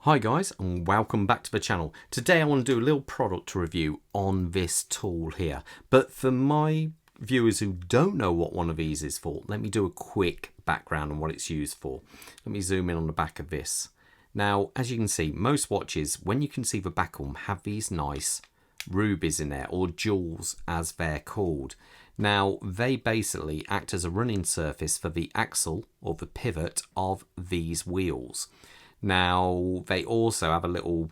Hi guys, and welcome back to the channel. Today I want to do a little product review on this tool here. But for my viewers who don't know what one of these is for, let me do a quick background on what it's used for. Let me zoom in on the back of this. Now, as you can see, most watches, when you can see the back of them, have these nice rubies in there, or jewels as they're called. Now, they basically act as a running surface for the axle or the pivot of these wheels. Now, they also have a little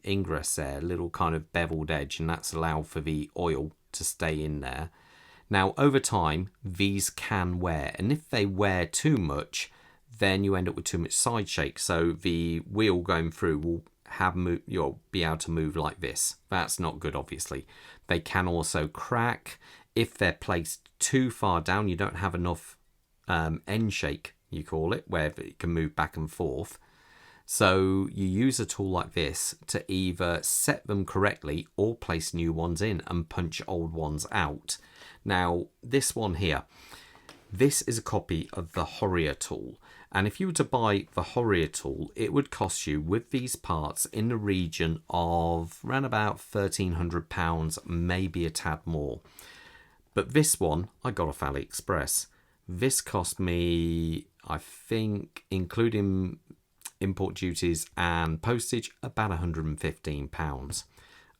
ingress there, a little kind of beveled edge, and that's allowed for the oil to stay in there. Now, over time, these can wear, and if they wear too much, then you end up with too much side shake. So the wheel going through will you'll be able to move like this. That's not good, obviously. They can also crack. If they're placed too far down, you don't have enough end shake, you call it, where it can move back and forth. So you use a tool like this to either set them correctly or place new ones in and punch old ones out. Now, this one here, this is a copy of the Horrier tool. And if you were to buy the Horrier tool, it would cost you, with these parts, in the region of around about £1,300, maybe a tad more. But this one I got off Aliexpress. This cost me, I think, including import duties and postage, about £115.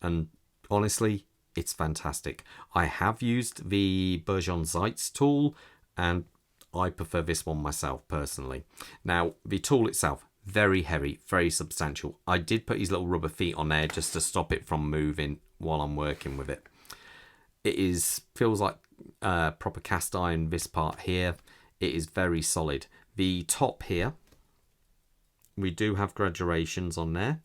And honestly, it's fantastic. I have used the Burjon Zeitz tool, and I prefer this one myself personally. Now, the tool itself, very heavy, very substantial. I did put these little rubber feet on there just to stop it from moving while I'm working with it. It feels like proper cast iron, this part here. It is very solid. The top here, we do have graduations on there,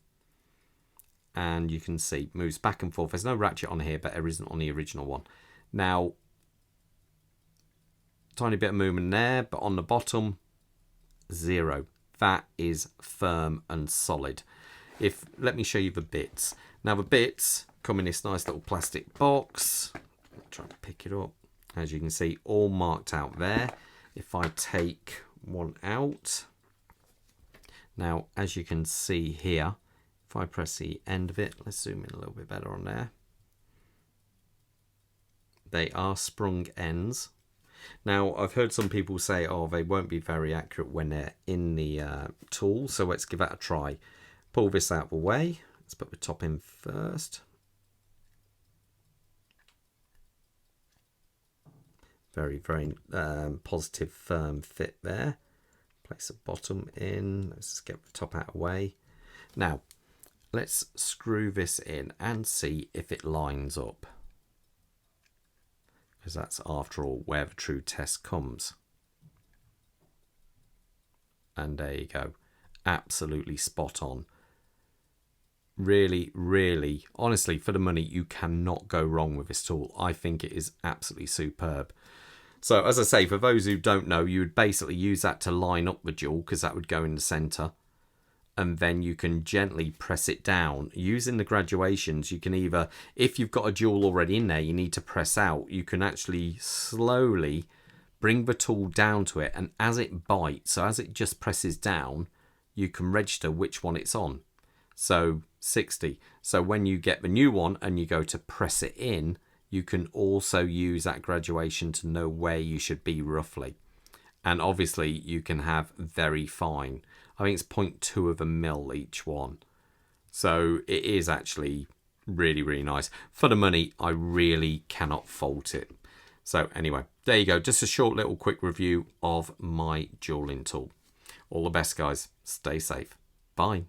and you can see moves back and forth. There's no ratchet on here, but there isn't on the original one. Now, tiny bit of movement there, but on the bottom, zero. That is firm and solid. Let me show you the bits. Now, the bits come in this nice little plastic box. I'll try to pick it up. As you can see, all marked out there. If I take one out, now as you can see here, if I press the end of it, let's zoom in a little bit better on there. They are sprung ends. Now, I've heard some people say, oh, they won't be very accurate when they're in the tool, so let's give that a try. Pull this out of the way. Let's put the top in first. Very, very positive, firm fit there. Place the bottom in. Let's just get the top out of the way. Now, let's screw this in and see if it lines up, because that's, after all, where the true test comes. And there you go. Absolutely spot on. Really, really, honestly, for the money, you cannot go wrong with this tool. I think it is absolutely superb. So, as I say, for those who don't know, you would basically use that to line up the jewel, because that would go in the center. And then you can gently press it down. Using the graduations, you can either, if you've got a jewel already in there, you need to press out, you can actually slowly bring the tool down to it. And as it bites, so as it just presses down, you can register which one it's on. So 60. So when you get the new one and you go to press it in, you can also use that graduation to know where you should be roughly. And obviously you can have very fine. I think it's 0.2 of a mil each one. So it is actually really, really nice. For the money, I really cannot fault it. So anyway, there you go. Just a short little quick review of my jeweling tool. All the best, guys. Stay safe. Bye.